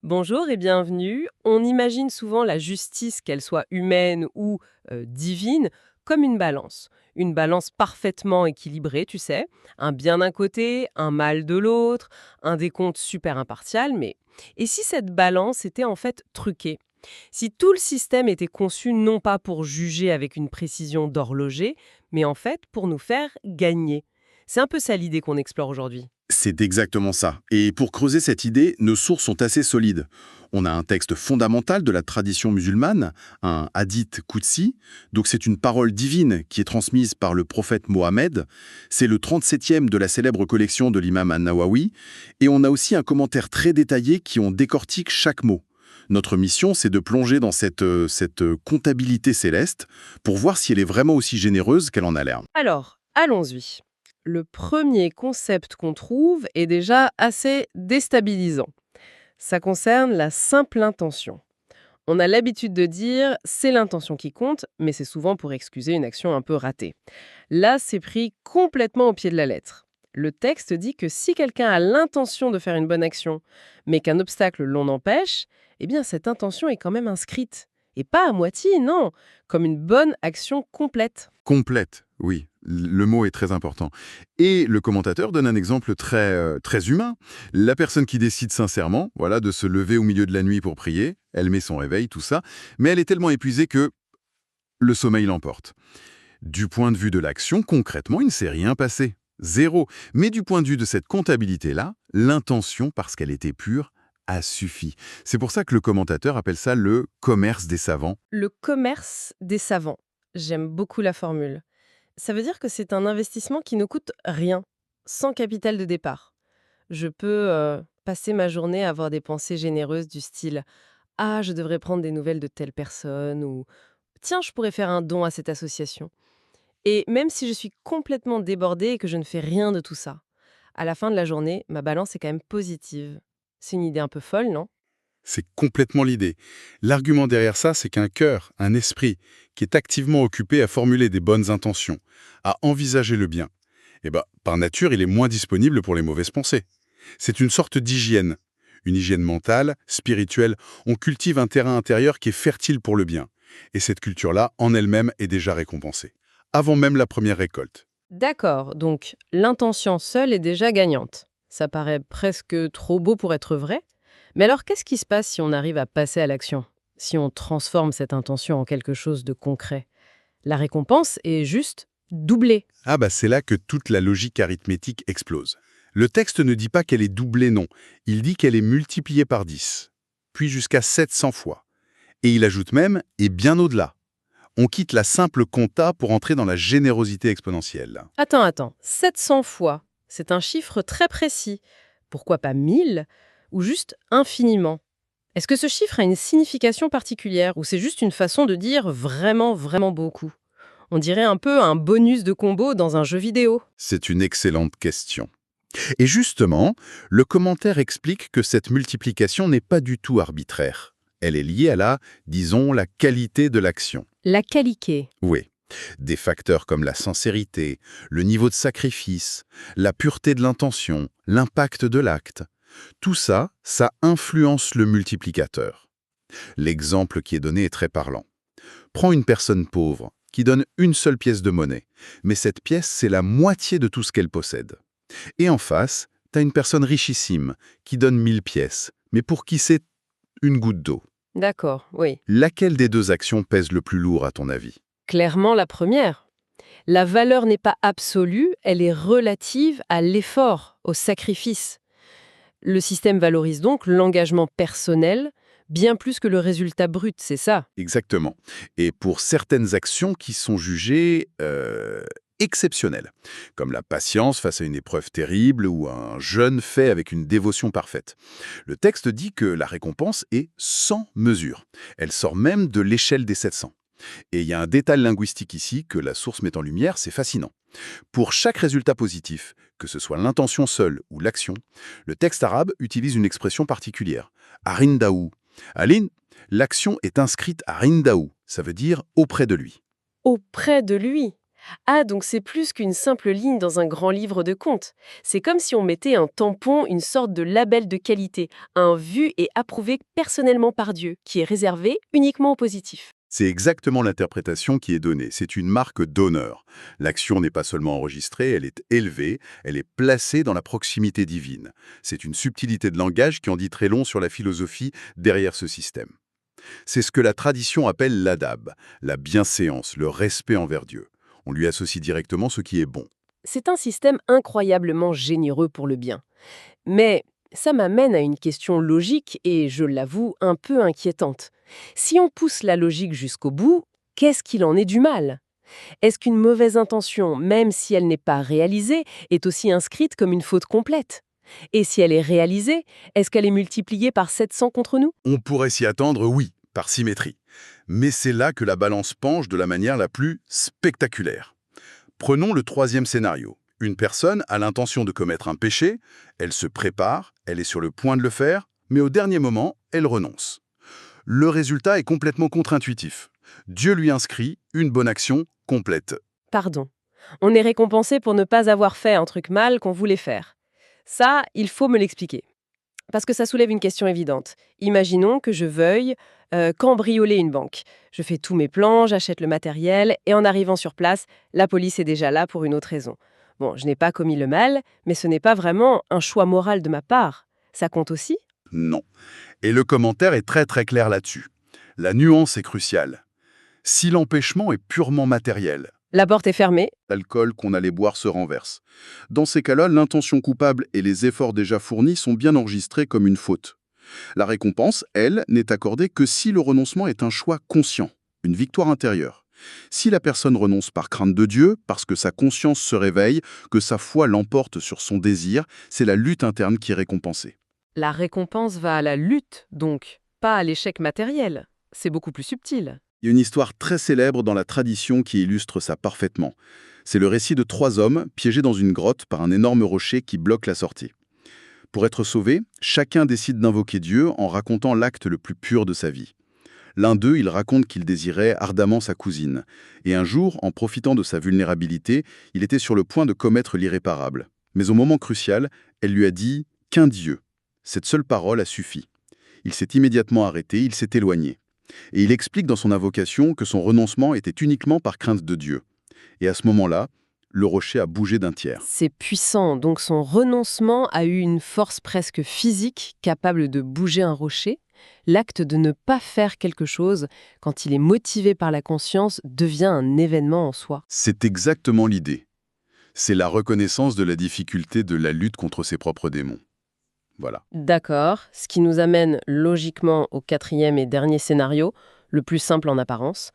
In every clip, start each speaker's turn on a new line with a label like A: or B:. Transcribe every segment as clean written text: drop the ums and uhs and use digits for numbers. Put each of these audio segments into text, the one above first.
A: Bonjour et bienvenue. On imagine souvent la justice, qu'elle soit humaine ou divine, comme une balance. Une balance parfaitement équilibrée, tu sais. Un bien d'un côté, un mal de l'autre, un décompte super impartial, mais... Et si cette balance était en fait truquée? Si tout le système était conçu non pas pour juger avec une précision d'horloger, mais en fait pour nous faire gagner. C'est un peu ça l'idée qu'on explore aujourd'hui.
B: C'est exactement ça. Et pour creuser cette idée, nos sources sont assez solides. On a un texte fondamental de la tradition musulmane, un hadith Qudsi, donc c'est une parole divine qui est transmise par le prophète Mohammed. C'est le 37e de la célèbre collection de l'imam An-Nawawi. Et on a aussi un commentaire très détaillé qui en décortique chaque mot. Notre mission, c'est de plonger dans cette comptabilité céleste pour voir si elle est vraiment aussi généreuse qu'elle en a l'air.
A: Alors, allons-y. Le premier concept qu'on trouve est déjà assez déstabilisant. Ça concerne la simple intention. On a l'habitude de dire c'est l'intention qui compte, mais c'est souvent pour excuser une action un peu ratée. Là, c'est pris complètement au pied de la lettre. Le texte dit que si quelqu'un a l'intention de faire une bonne action, mais qu'un obstacle l'en empêche, eh bien cette intention est quand même inscrite. Et pas à moitié, non, comme une bonne action complète.
B: Complète, oui. Le mot est très important. Et le commentateur donne un exemple très humain. La personne qui décide sincèrement, voilà, de se lever au milieu de la nuit pour prier, elle met son réveil, tout ça, mais elle est tellement épuisée que le sommeil l'emporte. Du point de vue de l'action, concrètement, il ne s'est rien passé. Zéro. Mais du point de vue de cette comptabilité-là, l'intention, parce qu'elle était pure, a suffi. C'est pour ça que le commentateur appelle ça le commerce des savants.
A: Le commerce des savants. J'aime beaucoup la formule. Ça veut dire que c'est un investissement qui ne coûte rien, sans capital de départ. Je peux passer ma journée à avoir des pensées généreuses du style «Ah, je devrais prendre des nouvelles de telle personne» ou «Tiens, je pourrais faire un don à cette association». Et même si je suis complètement débordée et que je ne fais rien de tout ça, à la fin de la journée, ma balance est quand même positive. C'est une idée un peu folle, non?
B: C'est complètement l'idée. L'argument derrière ça, c'est qu'un cœur, un esprit, qui est activement occupé à formuler des bonnes intentions, à envisager le bien, par nature, il est moins disponible pour les mauvaises pensées. C'est une sorte d'hygiène. Une hygiène mentale, spirituelle. On cultive un terrain intérieur qui est fertile pour le bien. Et cette culture-là, en elle-même, est déjà récompensée. Avant même la première récolte.
A: D'accord, donc l'intention seule est déjà gagnante. Ça paraît presque trop beau pour être vrai. Mais alors qu'est-ce qui se passe si on arrive à passer à l'action? Si on transforme cette intention en quelque chose de concret? La récompense est juste doublée.
B: C'est là que toute la logique arithmétique explose. Le texte ne dit pas qu'elle est doublée, non. Il dit qu'elle est multipliée par 10, puis jusqu'à 700 fois. Et il ajoute même « et bien au-delà ». On quitte la simple compta pour entrer dans la générosité exponentielle.
A: Attends, 700 fois, c'est un chiffre très précis. Pourquoi pas 1000 ou juste infiniment? Est-ce que ce chiffre a une signification particulière ou c'est juste une façon de dire vraiment, vraiment beaucoup? On dirait un peu un bonus de combo dans un jeu vidéo.
B: C'est une excellente question. Et justement, le commentaire explique que cette multiplication n'est pas du tout arbitraire. Elle est liée à disons, la qualité de l'action.
A: La qualiquée.
B: Oui. Des facteurs comme la sincérité, le niveau de sacrifice, la pureté de l'intention, l'impact de l'acte. Tout ça, ça influence le multiplicateur. L'exemple qui est donné est très parlant. Prends une personne pauvre qui donne une seule pièce de monnaie, mais cette pièce, c'est la moitié de tout ce qu'elle possède. Et en face, t'as une personne richissime qui donne 1000 pièces, mais pour qui c'est une goutte d'eau.
A: D'accord, oui.
B: Laquelle des deux actions pèse le plus lourd à ton avis?
A: Clairement la première. La valeur n'est pas absolue, elle est relative à l'effort, au sacrifice. Le système valorise donc l'engagement personnel bien plus que le résultat brut, c'est ça?
B: Exactement. Et pour certaines actions qui sont jugées exceptionnelles, comme la patience face à une épreuve terrible ou un jeûne fait avec une dévotion parfaite. Le texte dit que la récompense est sans mesure. Elle sort même de l'échelle des 700. Et il y a un détail linguistique ici que la source met en lumière, c'est fascinant. Pour chaque résultat positif, que ce soit l'intention seule ou l'action, le texte arabe utilise une expression particulière, arindaou. Aline, l'action est inscrite à rindaou, ça veut dire auprès de lui.
A: Auprès de lui. Ah, donc c'est plus qu'une simple ligne dans un grand livre de comptes. C'est comme si on mettait un tampon, une sorte de label de qualité, un vu et approuvé personnellement par Dieu, qui est réservé uniquement aux positifs.
B: C'est exactement l'interprétation qui est donnée. C'est une marque d'honneur. L'action n'est pas seulement enregistrée, elle est élevée, elle est placée dans la proximité divine. C'est une subtilité de langage qui en dit très long sur la philosophie derrière ce système. C'est ce que la tradition appelle l'adab, la bienséance, le respect envers Dieu. On lui associe directement ce qui est bon.
A: C'est un système incroyablement généreux pour le bien. Mais ça m'amène à une question logique et, je l'avoue, un peu inquiétante. Si on pousse la logique jusqu'au bout, qu'est-ce qu'il en est du mal? Est-ce qu'une mauvaise intention, même si elle n'est pas réalisée, est aussi inscrite comme une faute complète? Et si elle est réalisée, est-ce qu'elle est multipliée par 700 contre nous?
B: On pourrait s'y attendre, oui, par symétrie. Mais c'est là que la balance penche de la manière la plus spectaculaire. Prenons le troisième scénario. Une personne a l'intention de commettre un péché, elle se prépare, elle est sur le point de le faire, mais au dernier moment, elle renonce. Le résultat est complètement contre-intuitif. Dieu lui inscrit une bonne action complète.
A: Pardon. On est récompensé pour ne pas avoir fait un truc mal qu'on voulait faire. Ça, il faut me l'expliquer. Parce que ça soulève une question évidente. Imaginons que je veuille cambrioler une banque. Je fais tous mes plans, j'achète le matériel, et en arrivant sur place, la police est déjà là pour une autre raison. Bon, je n'ai pas commis le mal, mais ce n'est pas vraiment un choix moral de ma part. Ça compte aussi?
B: Non. Et le commentaire est très très clair là-dessus. La nuance est cruciale. Si l'empêchement est purement matériel,
A: La porte est fermée.
B: l'alcool qu'on allait boire se renverse. Dans ces cas-là, l'intention coupable et les efforts déjà fournis sont bien enregistrés comme une faute. La récompense, elle, n'est accordée que si le renoncement est un choix conscient, une victoire intérieure. Si la personne renonce par crainte de Dieu, parce que sa conscience se réveille, que sa foi l'emporte sur son désir, c'est la lutte interne qui est récompensée.
A: La récompense va à la lutte, donc, pas à l'échec matériel. C'est beaucoup plus subtil.
B: Il y a une histoire très célèbre dans la tradition qui illustre ça parfaitement. C'est le récit de 3 hommes piégés dans une grotte par un énorme rocher qui bloque la sortie. Pour être sauvés, chacun décide d'invoquer Dieu en racontant l'acte le plus pur de sa vie. L'un d'eux, il raconte qu'il désirait ardemment sa cousine. Et un jour, en profitant de sa vulnérabilité, il était sur le point de commettre l'irréparable. Mais au moment crucial, elle lui a dit « qu'un Dieu ». Cette seule parole a suffi. Il s'est immédiatement arrêté, il s'est éloigné. Et il explique dans son invocation que son renoncement était uniquement par crainte de Dieu. Et à ce moment-là, le rocher a bougé d'un tiers.
A: C'est puissant, donc son renoncement a eu une force presque physique capable de bouger un rocher. L'acte de ne pas faire quelque chose, quand il est motivé par la conscience, devient un événement en soi.
B: C'est exactement l'idée. C'est la reconnaissance de la difficulté de la lutte contre ses propres démons. Voilà.
A: D'accord, ce qui nous amène logiquement au quatrième et dernier scénario, le plus simple en apparence.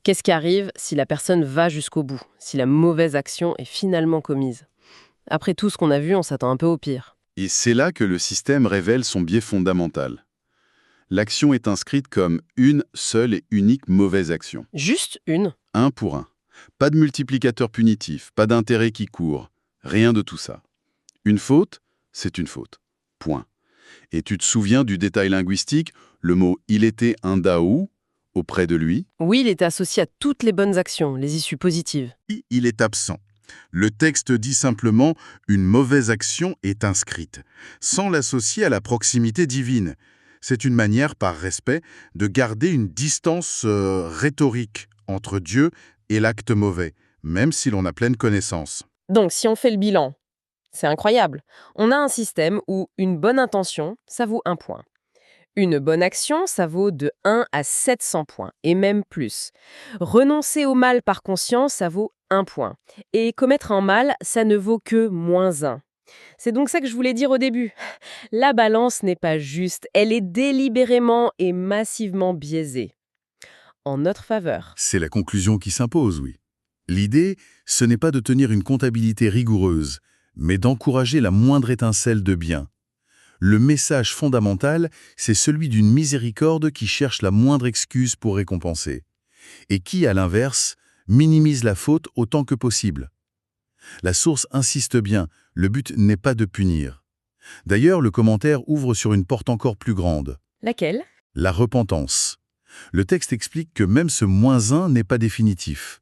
A: Qu'est-ce qui arrive si la personne va jusqu'au bout, si la mauvaise action est finalement commise? Après tout ce qu'on a vu, on s'attend un peu au pire.
B: Et c'est là que le système révèle son biais fondamental. L'action est inscrite comme une seule et unique mauvaise action.
A: Juste une.
B: Un pour un. Pas de multiplicateur punitif, pas d'intérêt qui court. Rien de tout ça. Une faute, c'est une faute. Point. Et tu te souviens du détail linguistique, le mot « il était un Dao » auprès de lui?
A: Oui, il est associé à toutes les bonnes actions, les issues positives.
B: Il est absent. Le texte dit simplement « une mauvaise action est inscrite », sans l'associer à la proximité divine. C'est une manière, par respect, de garder une distance rhétorique entre Dieu et l'acte mauvais, même si l'on a pleine connaissance.
A: Donc, si on fait le bilan, c'est incroyable. On a un système où une bonne intention, ça vaut 1 point. Une bonne action, ça vaut de 1 à 700 points, et même plus. Renoncer au mal par conscience, ça vaut 1 point. Et commettre un mal, ça ne vaut que -1. C'est donc ça que je voulais dire au début. La balance n'est pas juste, elle est délibérément et massivement biaisée. En notre faveur.
B: C'est la conclusion qui s'impose, oui. L'idée, ce n'est pas de tenir une comptabilité rigoureuse, mais d'encourager la moindre étincelle de bien. Le message fondamental, c'est celui d'une miséricorde qui cherche la moindre excuse pour récompenser, et qui, à l'inverse, minimise la faute autant que possible. La source insiste bien, le but n'est pas de punir. D'ailleurs, le commentaire ouvre sur une porte encore plus grande.
A: Laquelle?
B: La repentance. Le texte explique que même ce -1 n'est pas définitif.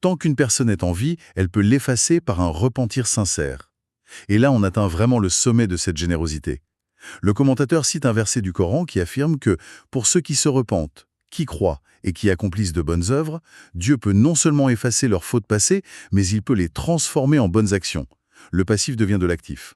B: Tant qu'une personne est en vie, elle peut l'effacer par un repentir sincère. Et là, on atteint vraiment le sommet de cette générosité. Le commentateur cite un verset du Coran qui affirme que pour ceux qui se repentent, qui croient et qui accomplissent de bonnes œuvres, Dieu peut non seulement effacer leurs fautes passées, mais il peut les transformer en bonnes actions. Le passif devient de l'actif.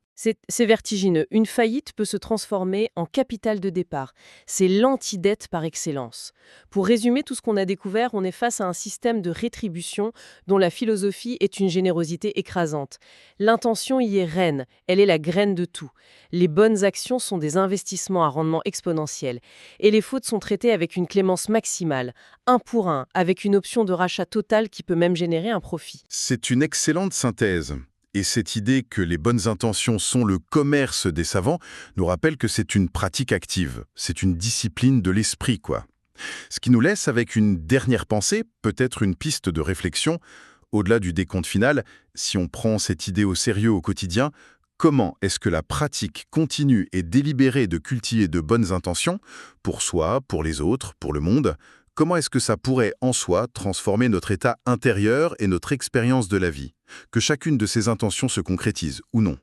C: C'est vertigineux. Une faillite peut se transformer en capital de départ. C'est l'antidette par excellence. Pour résumer tout ce qu'on a découvert, on est face à un système de rétribution dont la philosophie est une générosité écrasante. L'intention y est reine, elle est la graine de tout. Les bonnes actions sont des investissements à rendement exponentiel. Et les fautes sont traitées avec une clémence maximale, un pour un, avec une option de rachat total qui peut même générer un profit.
B: C'est une excellente synthèse. Et cette idée que les bonnes intentions sont le commerce des savants nous rappelle que c'est une pratique active, c'est une discipline de l'esprit, quoi. Ce qui nous laisse avec une dernière pensée, peut-être une piste de réflexion. Au-delà du décompte final, si on prend cette idée au sérieux au quotidien, comment est-ce que la pratique continue et délibérée de cultiver de bonnes intentions, pour soi, pour les autres, pour le monde, comment est-ce que ça pourrait en soi transformer notre état intérieur et notre expérience de la vie? Que chacune de ces intentions se concrétise ou non.